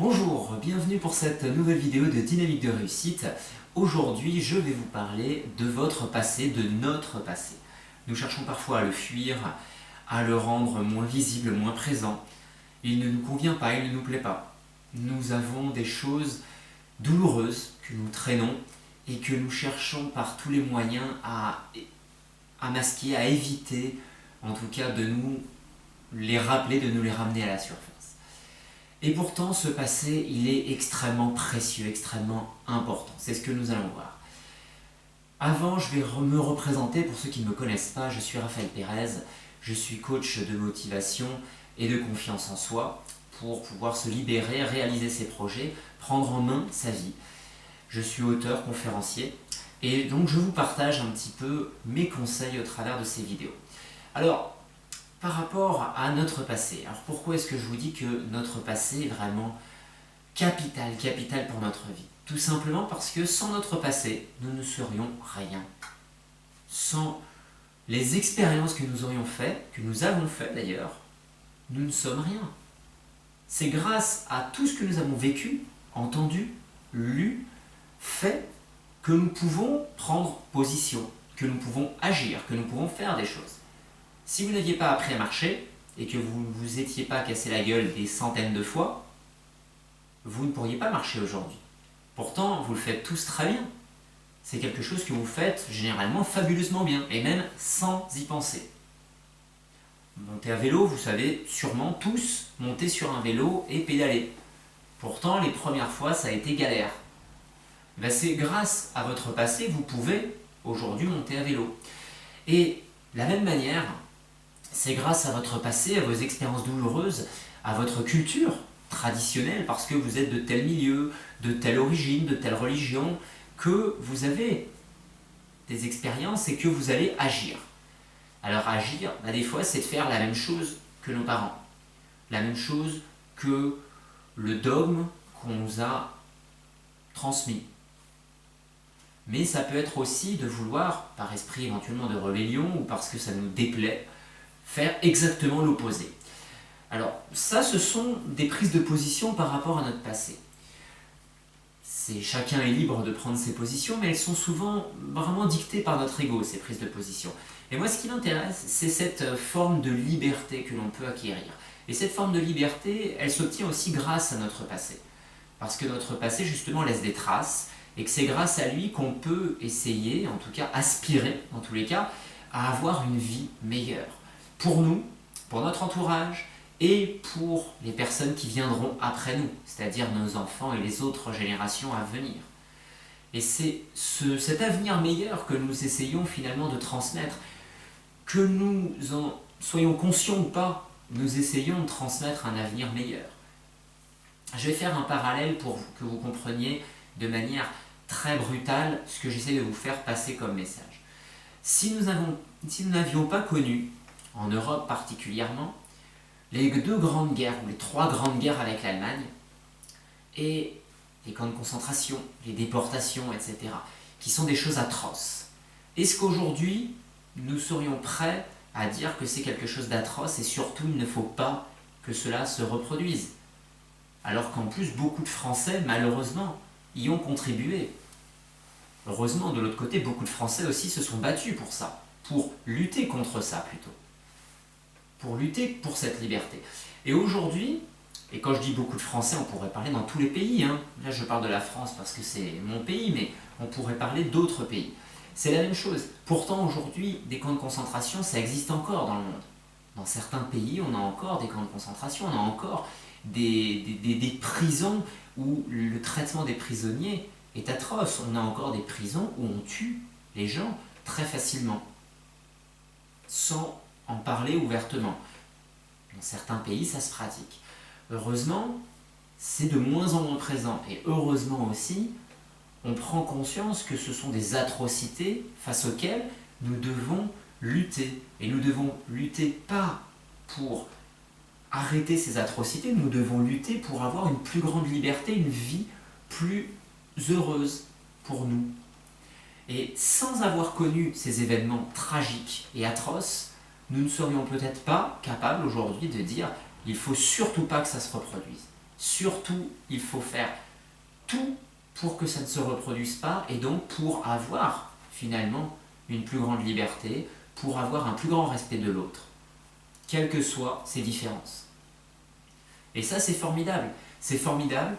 Bonjour, bienvenue pour cette nouvelle vidéo de Dynamique de réussite. Aujourd'hui, je vais vous parler de votre passé, de notre passé. Nous cherchons parfois à le fuir, à le rendre moins visible, moins présent. Il ne nous convient pas, il ne nous plaît pas. Nous avons des choses douloureuses que nous traînons et que nous cherchons par tous les moyens à masquer, à éviter, en tout cas de nous les rappeler, de nous les ramener à la surface. Et pourtant, ce passé, il est extrêmement précieux, extrêmement important. C'est ce que nous allons voir. Avant, je vais me représenter, pour ceux qui ne me connaissent pas, je suis Raphaël Pérez, je suis coach de motivation et de confiance en soi pour pouvoir se libérer, réaliser ses projets, prendre en main sa vie. Je suis auteur, conférencier, et donc je vous partage un petit peu mes conseils au travers de ces vidéos. Alors, par rapport à notre passé, alors pourquoi est-ce que je vous dis que notre passé est vraiment capital pour notre vie? Tout simplement parce que sans notre passé, nous ne serions rien. Sans les expériences que nous aurions faites, que nous avons faites d'ailleurs, nous ne sommes rien. C'est grâce à tout ce que nous avons vécu, entendu, lu, fait, que nous pouvons prendre position, que nous pouvons agir, que nous pouvons faire des choses. Si vous n'aviez pas appris à marcher et que vous ne vous étiez pas cassé la gueule des centaines de fois, vous ne pourriez pas marcher aujourd'hui. Pourtant, vous le faites tous très bien. C'est quelque chose que vous faites généralement fabuleusement bien, et même sans y penser. Monter à vélo, vous savez sûrement tous monter sur un vélo et pédaler. Pourtant, les premières fois, ça a été galère. C'est grâce à votre passé, vous pouvez aujourd'hui monter à vélo. Et de la même manière, c'est grâce à votre passé, à vos expériences douloureuses, à votre culture traditionnelle, parce que vous êtes de tel milieu, de telle origine, de telle religion, que vous avez des expériences et que vous allez agir. Alors agir, des fois, c'est de faire la même chose que nos parents, la même chose que le dogme qu'on nous a transmis. Mais ça peut être aussi de vouloir, par esprit éventuellement de rébellion ou parce que ça nous déplaît, faire exactement l'opposé. Alors ça, ce sont des prises de position par rapport à notre passé. Chacun est libre de prendre ses positions, mais elles sont souvent vraiment dictées par notre ego, ces prises de position. Et moi, ce qui m'intéresse, c'est cette forme de liberté que l'on peut acquérir. Et cette forme de liberté, elle s'obtient aussi grâce à notre passé. Parce que notre passé, justement, laisse des traces, et que c'est grâce à lui qu'on peut essayer, en tout cas aspirer, dans tous les cas, à avoir une vie meilleure. Pour nous, pour notre entourage, et pour les personnes qui viendront après nous, c'est-à-dire nos enfants et les autres générations à venir. Et c'est cet avenir meilleur que nous essayons finalement de transmettre, que nous en soyons conscients ou pas, nous essayons de transmettre un avenir meilleur. Je vais faire un parallèle pour que vous compreniez de manière très brutale ce que j'essaie de vous faire passer comme message. Si nous n'avions pas connu, en Europe particulièrement, les deux grandes guerres, ou les trois grandes guerres avec l'Allemagne, et les camps de concentration, les déportations, etc., qui sont des choses atroces. Est-ce qu'aujourd'hui, nous serions prêts à dire que c'est quelque chose d'atroce et surtout il ne faut pas que cela se reproduise? Alors qu'en plus, beaucoup de Français, malheureusement, y ont contribué. Heureusement, de l'autre côté, beaucoup de Français aussi se sont battus pour ça, pour lutter contre ça plutôt. Pour lutter pour cette liberté. Et aujourd'hui, et quand je dis beaucoup de Français, on pourrait parler dans tous les pays, Là je parle de la France parce que c'est mon pays, mais on pourrait parler d'autres pays. C'est la même chose. Pourtant aujourd'hui, des camps de concentration, ça existe encore dans le monde. Dans certains pays, on a encore des camps de concentration, on a encore des prisons où le traitement des prisonniers est atroce. On a encore des prisons où on tue les gens très facilement, sans en parler ouvertement. Dans certains pays, ça se pratique. Heureusement, c'est de moins en moins présent. Et heureusement aussi, on prend conscience que ce sont des atrocités face auxquelles nous devons lutter. Et nous devons lutter pas pour arrêter ces atrocités, nous devons lutter pour avoir une plus grande liberté, une vie plus heureuse pour nous. Et sans avoir connu ces événements tragiques et atroces, nous ne serions peut-être pas capables aujourd'hui de dire il ne faut surtout pas que ça se reproduise. Surtout, il faut faire tout pour que ça ne se reproduise pas et donc pour avoir finalement une plus grande liberté, pour avoir un plus grand respect de l'autre, quelles que soient ses différences. Et ça, c'est formidable. C'est formidable.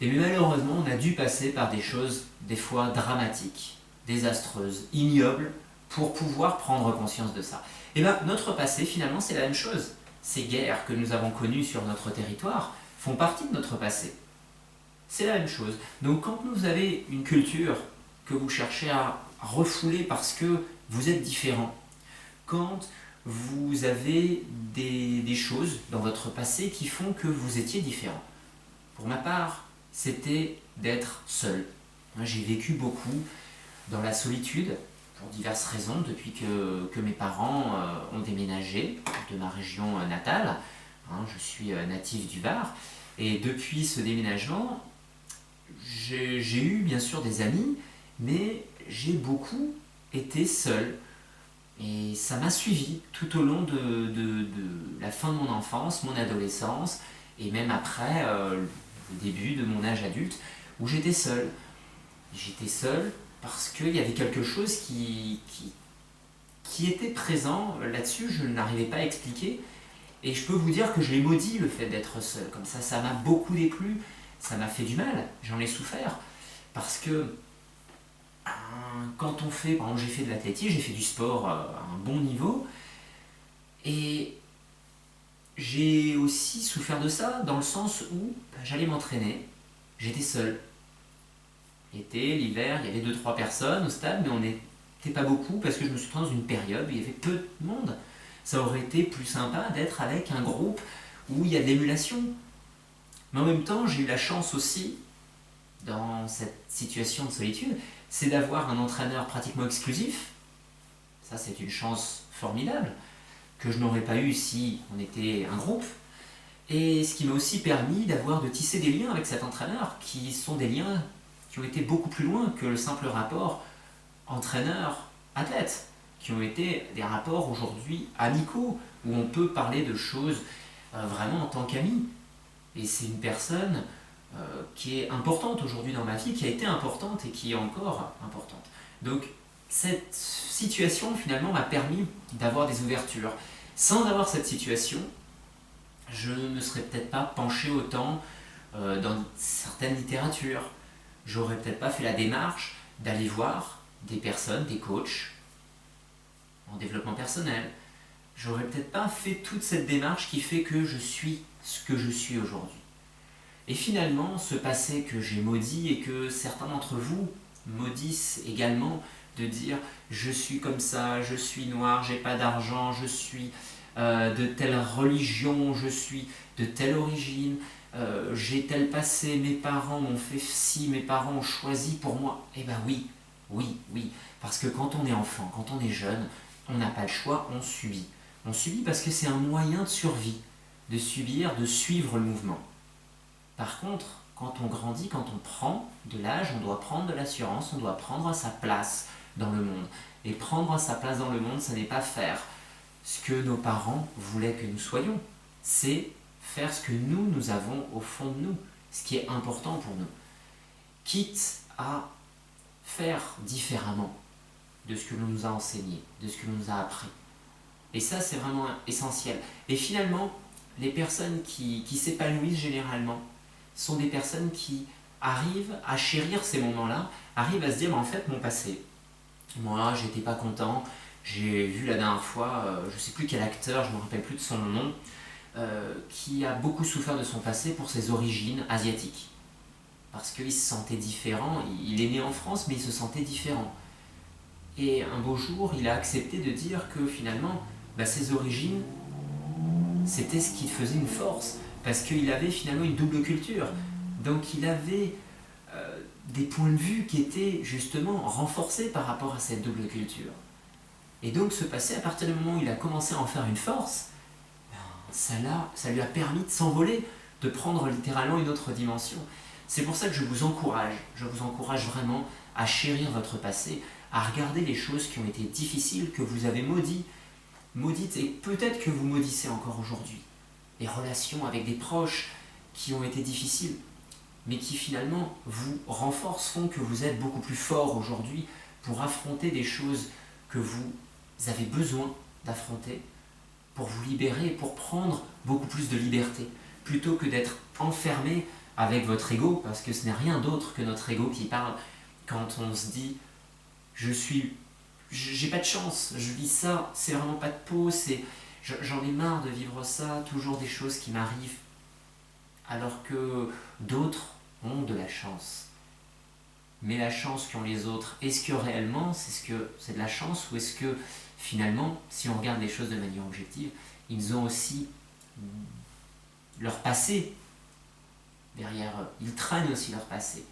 Et malheureusement, on a dû passer par des choses, des fois dramatiques, désastreuses, ignobles, pour pouvoir prendre conscience de ça. Et bien, notre passé, finalement, c'est la même chose. Ces guerres que nous avons connues sur notre territoire font partie de notre passé. C'est la même chose. Donc, quand vous avez une culture que vous cherchez à refouler parce que vous êtes différent, quand vous avez des choses dans votre passé qui font que vous étiez différent. Pour ma part, c'était d'être seul. Moi, j'ai vécu beaucoup dans la solitude, pour diverses raisons, depuis que mes parents ont déménagé de ma région natale. Je suis natif du Var. Et depuis ce déménagement, j'ai eu bien sûr des amis, mais j'ai beaucoup été seul. Et ça m'a suivi tout au long de la fin de mon enfance, mon adolescence, et même après le début de mon âge adulte, où j'étais seul. J'étais seul parce qu'il y avait quelque chose qui était présent là-dessus, je n'arrivais pas à expliquer. Et je peux vous dire que je l'ai maudit, le fait d'être seul. Comme ça m'a beaucoup déplu, ça m'a fait du mal, j'en ai souffert. Parce que quand on fait, par exemple j'ai fait de l'athlétisme, j'ai fait du sport à un bon niveau, et j'ai aussi souffert de ça, dans le sens où j'allais m'entraîner, j'étais seul. L'été, l'hiver, il y avait 2-3 personnes au stade, mais on n'était pas beaucoup, parce que je me suis trouvé dans une période où il y avait peu de monde. Ça aurait été plus sympa d'être avec un groupe où il y a de l'émulation. Mais en même temps, j'ai eu la chance aussi, dans cette situation de solitude, c'est d'avoir un entraîneur pratiquement exclusif. Ça, c'est une chance formidable, que je n'aurais pas eu si on était un groupe. Et ce qui m'a aussi permis de tisser des liens avec cet entraîneur, qui sont des liens qui ont été beaucoup plus loin que le simple rapport entraîneur-athlète, qui ont été des rapports aujourd'hui amicaux, où on peut parler de choses vraiment en tant qu'amis. Et c'est une personne qui est importante aujourd'hui dans ma vie, qui a été importante et qui est encore importante. Donc cette situation finalement m'a permis d'avoir des ouvertures. Sans avoir cette situation, je ne me serais peut-être pas penché autant dans certaines littératures. J'aurais peut-être pas fait la démarche d'aller voir des personnes, des coachs en développement personnel. J'aurais peut-être pas fait toute cette démarche qui fait que je suis ce que je suis aujourd'hui. Et finalement, ce passé que j'ai maudit et que certains d'entre vous maudissent également, de dire je suis comme ça, je suis noir, j'ai pas d'argent, je suis de telle religion, je suis de telle origine, j'ai tel passé, mes parents m'ont fait ci, mes parents ont choisi pour moi. Eh ben oui, oui, parce que quand on est enfant, quand on est jeune, on n'a pas le choix, on subit. On subit parce que c'est un moyen de survie, de subir, de suivre le mouvement. Par contre, quand on grandit, quand on prend de l'âge, on doit prendre de l'assurance, on doit prendre sa place dans le monde. Et prendre sa place dans le monde, ce n'est pas faire ce que nos parents voulaient que nous soyons. C'est faire ce que nous avons au fond de nous, ce qui est important pour nous. Quitte à faire différemment de ce que l'on nous a enseigné, de ce que l'on nous a appris. Et ça, c'est vraiment essentiel. Et finalement, les personnes qui s'épanouissent généralement sont des personnes qui arrivent à chérir ces moments-là, arrivent à se dire, en fait, mon passé, moi, j'étais pas content, j'ai vu la dernière fois, je sais plus quel acteur, je ne me rappelle plus de son nom, qui a beaucoup souffert de son passé pour ses origines asiatiques. Parce qu'il se sentait différent, il est né en France, mais il se sentait différent. Et un beau jour, il a accepté de dire que finalement, ses origines, c'était ce qui faisait une force, parce qu'il avait finalement une double culture. Donc il avait des points de vue qui étaient justement renforcés par rapport à cette double culture. Et donc ce passé, à partir du moment où il a commencé à en faire une force, ça lui a permis de s'envoler, de prendre littéralement une autre dimension. C'est pour ça que je vous encourage vraiment à chérir votre passé, à regarder les choses qui ont été difficiles, que vous avez maudites, et peut-être que vous maudissez encore aujourd'hui. Les relations avec des proches qui ont été difficiles, mais qui finalement vous renforcent, font que vous êtes beaucoup plus fort aujourd'hui pour affronter des choses que vous avez besoin d'affronter, pour vous libérer et pour prendre beaucoup plus de liberté, plutôt que d'être enfermé avec votre ego, parce que ce n'est rien d'autre que notre ego qui parle quand on se dit « j'ai pas de chance, je vis ça, c'est vraiment pas de peau, j'en ai marre de vivre ça, toujours des choses qui m'arrivent, alors que d'autres ont de la chance. » Mais la chance qu'ont les autres, est-ce que réellement c'est de la chance, ou est-ce que finalement, si on regarde les choses de manière objective, ils ont aussi leur passé derrière eux, ils traînent aussi leur passé,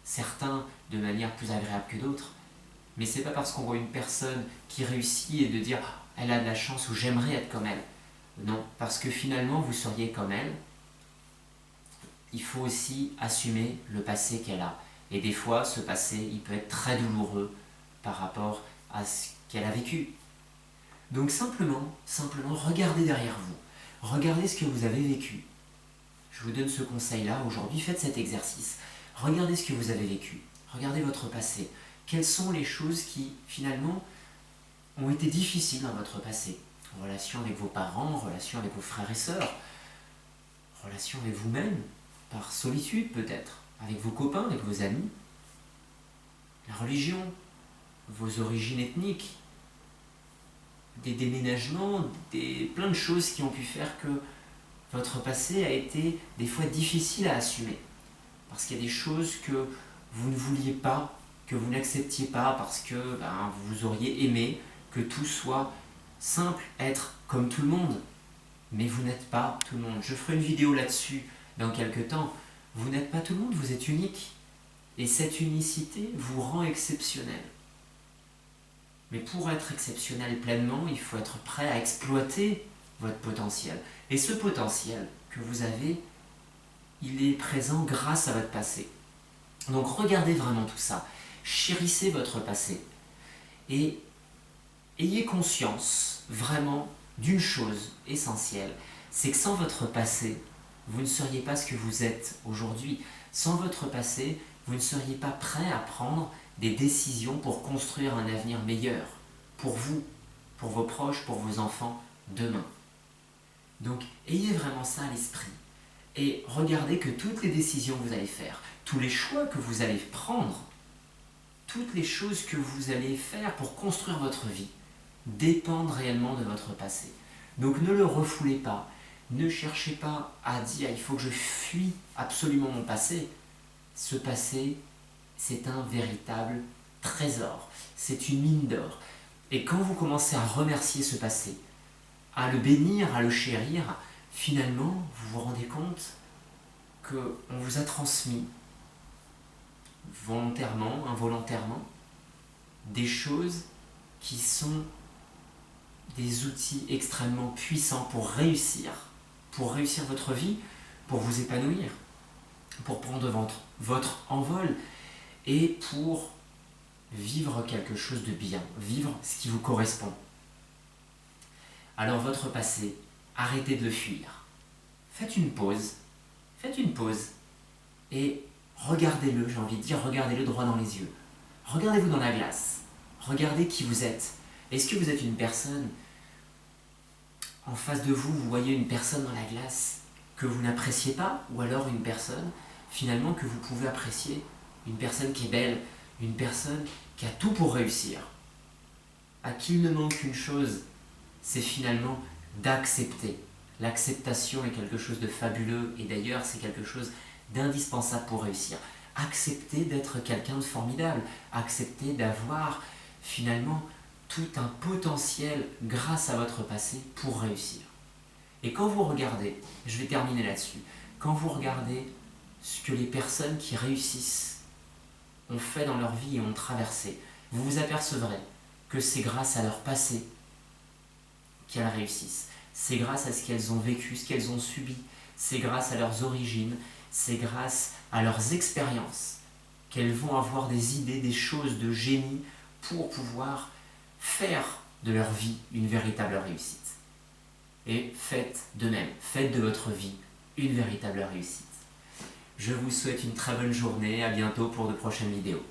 certains de manière plus agréable que d'autres, mais c'est pas parce qu'on voit une personne qui réussit et de dire « elle a de la chance » ou « j'aimerais être comme elle ». Non, parce que finalement vous seriez comme elle, il faut aussi assumer le passé qu'elle a. Et des fois, ce passé, il peut être très douloureux par rapport à ce qu'elle a vécu. Donc simplement, regardez derrière vous. Regardez ce que vous avez vécu. Je vous donne ce conseil-là aujourd'hui, faites cet exercice. Regardez ce que vous avez vécu. Regardez votre passé. Quelles sont les choses qui, finalement, ont été difficiles dans votre passé? En relation avec vos parents, en relation avec vos frères et sœurs, en relation avec vous-même, par solitude peut-être, avec vos copains, avec vos amis, la religion, vos origines ethniques, des déménagements, plein de choses qui ont pu faire que votre passé a été des fois difficile à assumer. Parce qu'il y a des choses que vous ne vouliez pas, que vous n'acceptiez pas, parce que vous auriez aimé que tout soit simple, être comme tout le monde. Mais vous n'êtes pas tout le monde. Je ferai une vidéo là-dessus dans quelques temps. Vous n'êtes pas tout le monde, vous êtes unique. Et cette unicité vous rend exceptionnel. Mais pour être exceptionnel pleinement, il faut être prêt à exploiter votre potentiel. Et ce potentiel que vous avez, il est présent grâce à votre passé. Donc regardez vraiment tout ça. Chérissez votre passé. Et ayez conscience vraiment d'une chose essentielle. C'est que sans votre passé, vous ne seriez pas ce que vous êtes aujourd'hui. Sans votre passé, vous ne seriez pas prêt à prendre des décisions pour construire un avenir meilleur. Pour vous, pour vos proches, pour vos enfants, demain. Donc, ayez vraiment ça à l'esprit. Et regardez que toutes les décisions que vous allez faire, tous les choix que vous allez prendre, toutes les choses que vous allez faire pour construire votre vie, dépendent réellement de votre passé. Donc ne le refoulez pas. Ne cherchez pas à dire « il faut que je fuis absolument mon passé ». Ce passé, c'est un véritable trésor. C'est une mine d'or. Et quand vous commencez à remercier ce passé, à le bénir, à le chérir, finalement, vous vous rendez compte qu'on vous a transmis, volontairement, involontairement, des choses qui sont des outils extrêmement puissants pour réussir votre vie, pour vous épanouir, pour prendre votre envol et pour vivre quelque chose de bien, vivre ce qui vous correspond. Alors votre passé, arrêtez de le fuir. Faites une pause et regardez-le, j'ai envie de dire, regardez-le droit dans les yeux. Regardez-vous dans la glace, regardez qui vous êtes. Est-ce que vous êtes une personne, en face de vous, vous voyez une personne dans la glace que vous n'appréciez pas, ou alors une personne, finalement, que vous pouvez apprécier, une personne qui est belle, une personne qui a tout pour réussir, à qui il ne manque qu'une chose, c'est finalement d'accepter. L'acceptation est quelque chose de fabuleux, et d'ailleurs, c'est quelque chose d'indispensable pour réussir. Accepter d'être quelqu'un de formidable, accepter d'avoir finalement tout un potentiel grâce à votre passé pour réussir. Et quand vous regardez, je vais terminer là-dessus, quand vous regardez ce que les personnes qui réussissent ont fait dans leur vie et ont traversé, vous vous apercevrez que c'est grâce à leur passé qu'elles réussissent. C'est grâce à ce qu'elles ont vécu, ce qu'elles ont subi, c'est grâce à leurs origines, c'est grâce à leurs expériences qu'elles vont avoir des idées, des choses de génie pour pouvoir faire de leur vie une véritable réussite. Et faites de même, faites de votre vie une véritable réussite. Je vous souhaite une très bonne journée, à bientôt pour de prochaines vidéos.